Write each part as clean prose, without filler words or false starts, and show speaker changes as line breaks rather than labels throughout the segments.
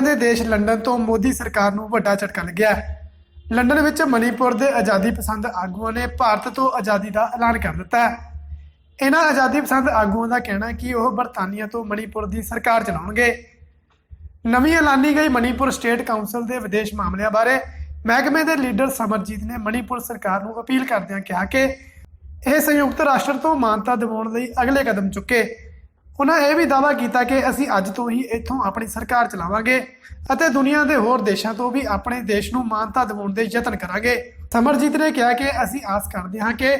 America ਦੇ ਦੇਸ਼ London ਤੋਂ ਮੋਦੀ ਸਰਕਾਰ ਨੂੰ ਵੱਡਾ ਝਟਕਾ ਲੱਗਿਆ ਹੈ। ਲੰਡਨ ਵਿੱਚ ਮਣੀਪੁਰ ਦੇ ਆਜ਼ਾਦੀ ਪਸੰਦ ਆਗੂਆਂ ਨੇ ਭਾਰਤ ਤੋਂ ਆਜ਼ਾਦੀ ਦਾ ਐਲਾਨ ਕਰ ਦਿੱਤਾ ਹੈ। ਇਹਨਾਂ ਆਜ਼ਾਦੀ ਪਸੰਦ ਆਗੂਆਂ ਦਾ ਕਹਿਣਾ ਹੈ ਕਿ ਉਹ ਬਰਤਾਨੀਆ ਤੋਂ ਮਣੀਪੁਰ ਦੀ ਸਰਕਾਰ ਚਲਾਉਣਗੇ। ਨਵੀਂ ਐਲਾਨੀ ਗਈ ਮਣੀਪੁਰ ਸਟੇਟ ਕਾਉਂਸਲ ਦੇ ਵਿਦੇਸ਼ ਮਾਮਲਿਆਂ ਬਾਰੇ ਮਹਿਕਮੇ ਦੇ ਲੀਡਰ ਸਮਰਜੀਤ ਨੇ ਮਣੀਪੁਰ ਸਰਕਾਰ ਨੂੰ ਅਪੀਲ ਕਰਦਿਆਂ ਕਿਹਾ ਕਿ ਇਹ ਸੰਯੁਕਤ ਰਾਸ਼ਟਰ ਤੋਂ ਮਾਨਤਾ ਦਿਵਾਉਣ ਲਈ ਅਗਲੇ ਕਦਮ ਚੁੱਕੇ। ਉਹਨਾਂ ਇਹ ਵੀ ਦਾਅਵਾ ਕੀਤਾ ਕਿ ਅਸੀਂ ਅੱਜ ਤੋਂ ਹੀ ਇੱਥੋਂ ਆਪਣੀ ਸਰਕਾਰ ਚਲਾਵਾਂਗੇ ਅਤੇ ਦੁਨੀਆ ਦੇ ਹੋਰ ਦੇਸ਼ਾਂ ਤੋਂ ਵੀ ਆਪਣੇ ਦੇਸ਼ ਨੂੰ ਮਾਨਤਾ ਦਿਵਾਉਣ ਦੇ ਯਤਨ ਕਰਾਂਗੇ। ਸਮਰਜੀਤ ਨੇ ਕਿਹਾ ਕਿ ਅਸੀਂ ਆਸ ਕਰਦੇ ਹਾਂ ਕਿ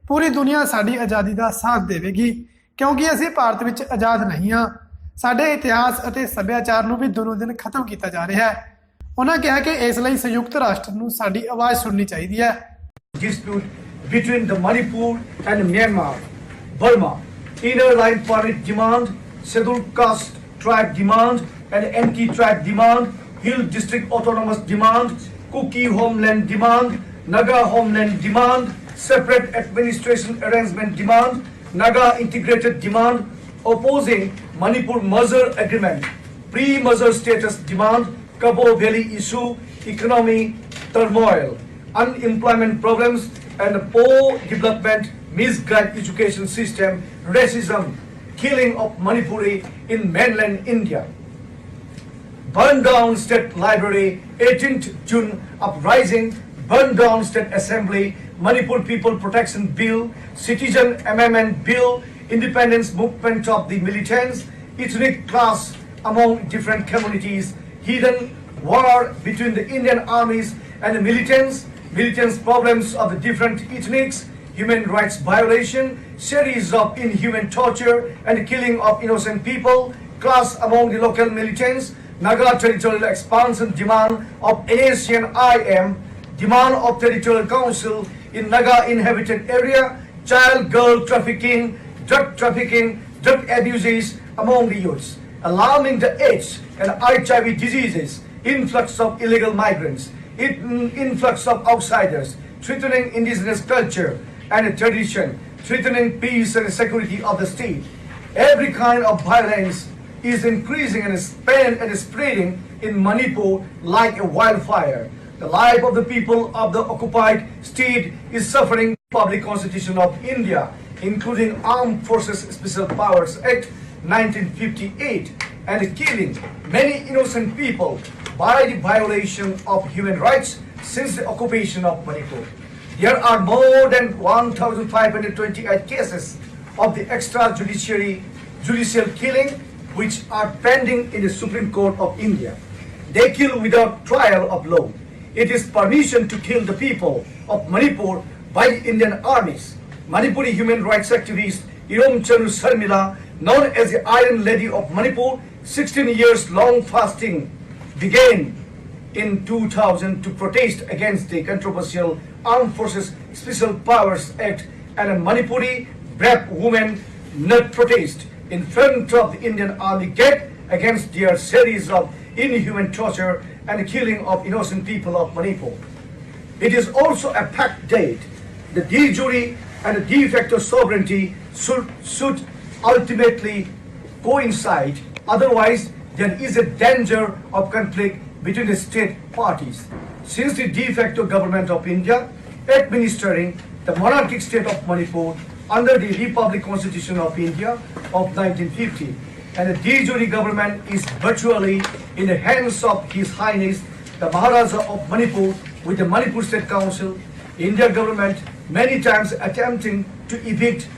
ਪੂਰੀ ਦੁਨੀਆ ਸਾਡੀ ਆਜ਼ਾਦੀ ਦਾ ਸਾਥ ਦੇਵੇਗੀ ਕਿਉਂਕਿ ਅਸੀਂ ਭਾਰਤ ਵਿੱਚ ਆਜ਼ਾਦ ਨਹੀਂ ਹਾਂ। ਸਾਡੇ ਇਤਿਹਾਸ ਅਤੇ ਸੱਭਿਆਚਾਰ ਨੂੰ ਵੀ ਦਿਨੋਂ ਦਿਨ ਖਤਮ ਕੀਤਾ ਜਾ ਰਿਹਾ ਹੈ। ਉਹਨਾਂ ਕਿਹਾ ਕਿ ਇਸ ਲਈ ਸੰਯੁਕਤ ਰਾਸ਼ਟਰ ਨੂੰ ਸਾਡੀ ਆਵਾਜ਼ ਸੁਣਨੀ ਚਾਹੀਦੀ ਹੈ।
Dispute between the Manipur and Myanmar, Burma, inner line permit demand, scheduled caste tribe demand, and NT tribe demand, Hill district autonomous demand, Kuki homeland demand, Naga homeland demand, separate administration arrangement demand, Naga integrated demand, opposing Manipur merger agreement, pre-merger status demand, Kabo Valley issue, economy turmoil, unemployment problems and poor development, misguided education system, racism, killing of Manipuri in mainland India. Burn down state library, 18th June uprising, burn down state assembly, Manipur People Protection Bill, Citizen Amendment Bill, independence movement of the militants, ethnic clash among different communities, hidden war between the Indian armies and the militants problems of the different ethnics, human rights violation, series of inhuman torture and killing of innocent people, clash among the local militants, Naga territorial expansion demand of Asian IM, demand of territorial council in Naga inhabited area, child girl trafficking, drug abuses among the youths, alarming the AIDS and HIV diseases, influx of illegal migrants, influx of outsiders, threatening indigenous culture and tradition, threatening peace and security of the state. Every kind of violence is increasing and spreading in Manipur like a wildfire. The life of the people of the occupied state is suffering. Public Constitution of India, including Armed Forces Special Powers Act 1958, and killing many innocent people by the violation of human rights since the occupation of Manipur. There are more than 1,528 cases of the extrajudicial killing which are pending in the Supreme Court of India. They kill without trial of law. It is permission to kill the people of Manipur by the Indian armies. Manipuri human rights activist Irom Chanu Sharmila, known as the Iron Lady of Manipur, 16 years long fasting began in 2000 to protest against the controversial Armed Forces Special Powers Act, and a Manipuri brave woman not protest in front of the Indian Army gate against their series of inhuman torture and killing of innocent people of Manipur. It is also a fact that the de jure and de facto sovereignty should ultimately coincide. Otherwise, there is a danger of conflict between the state parties. Since the de facto government of India administering the monarchic state of Manipur under the Republic Constitution of India of 1950, and the de jure government is virtually in the hands of His Highness the Maharaja of Manipur with the Manipur State Council, India government many times attempting to evict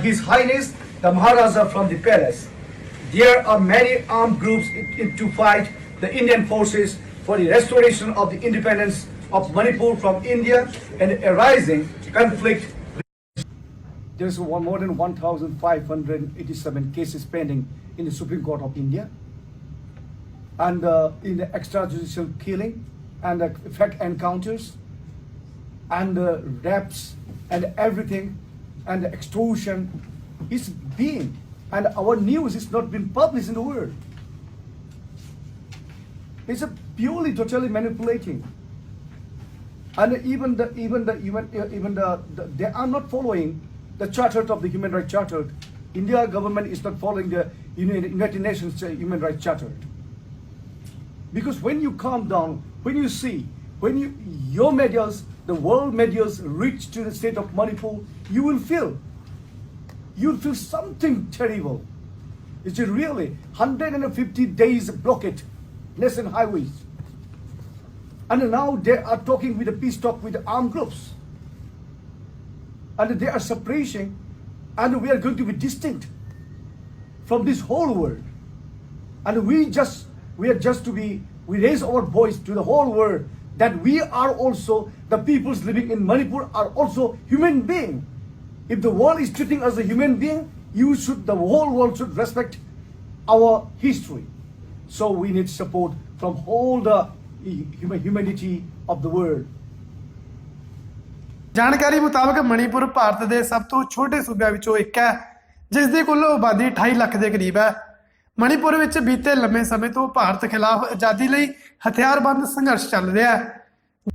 His Highness the Maharaja from the palace. There are many armed groups to fight the Indian forces for the restoration of the independence of Manipur from India and arising conflict. There is more than 1,587 cases pending in the Supreme Court of India, and in the extrajudicial killing and fact encounters and rapes and everything, and the extortion is being, and our news is not being published in the world. It's a purely totally manipulating, and even they are not following the charter of the Human Rights Charter. India government is not following the United Nations Human Rights Charter. Because when you calm down, when you see, when your medias, the world medias reach to the state of Manipur, you'll feel something terrible. It's really 150 days blockade, national highways. And now they are talking with a peace talk with the armed groups. And they are separating, and we are going to be distinct from this whole world. And we raise our voice to the whole world that we are also, the peoples living in Manipur are also human being. If the world is treating us as a human being, the whole world should respect our history. So we need support from all the humanity of the world.
ਜਾਣਕਾਰੀ ਮੁਤਾਬਕ ਮਣੀਪੁਰ ਭਾਰਤ ਦੇ ਸਭ ਤੋਂ ਛੋਟੇ ਸੂਬਿਆਂ ਵਿੱਚੋਂ ਇੱਕ ਹੈ, ਜਿਸ ਦੀ ਕੁੱਲ ਆਬਾਦੀ 28 ਲੱਖ ਦੇ ਕਰੀਬ ਹੈ। ਮਣੀਪੁਰ ਵਿੱਚ ਬੀਤੇ ਲੰਮੇ ਸਮੇਂ ਤੋਂ ਭਾਰਤ ਖਿਲਾਫ ਆਜ਼ਾਦੀ ਲਈ ਹਥਿਆਰਬੰਦ ਸੰਘਰਸ਼ ਚੱਲ ਰਿਹਾ ਹੈ,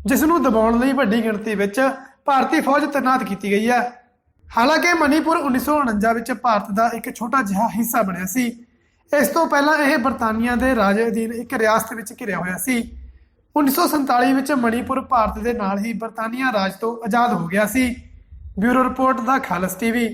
ਜਿਸ ਨੂੰ ਦਬਾਉਣ ਲਈ ਵੱਡੀ ਗਿਣਤੀ ਵਿੱਚ ਭਾਰਤੀ ਫੌਜ ਤੈਨਾਤ ਕੀਤੀ ਗਈ ਹੈ। ਹਾਲਾਂਕਿ ਮਣੀਪੁਰ 1949 ਵਿੱਚ ਭਾਰਤ ਦਾ ਇੱਕ ਛੋਟਾ ਜਿਹਾ ਹਿੱਸਾ ਬਣਿਆ ਸੀ। ਇਸ ਤੋਂ ਪਹਿਲਾਂ ਇਹ ਬਰਤਾਨੀਆ ਦੇ ਰਾਜ ਅਧੀਨ ਇੱਕ ਰਿਆਸਤ ਵਿੱਚ ਘਿਰਿਆ ਹੋਇਆ ਸੀ। 1947 ਵਿੱਚ ਮਣੀਪੁਰ ਭਾਰਤ ਦੇ ਨਾਲ ਹੀ ਬਰਤਾਨੀਆ ਰਾਜ ਤੋਂ ਆਜ਼ਾਦ ਹੋ ਗਿਆ ਸੀ। ਬਿਊਰੋ ਰਿਪੋਰਟ ਦਾ ਖਾਲਸ ਟੀਵੀ।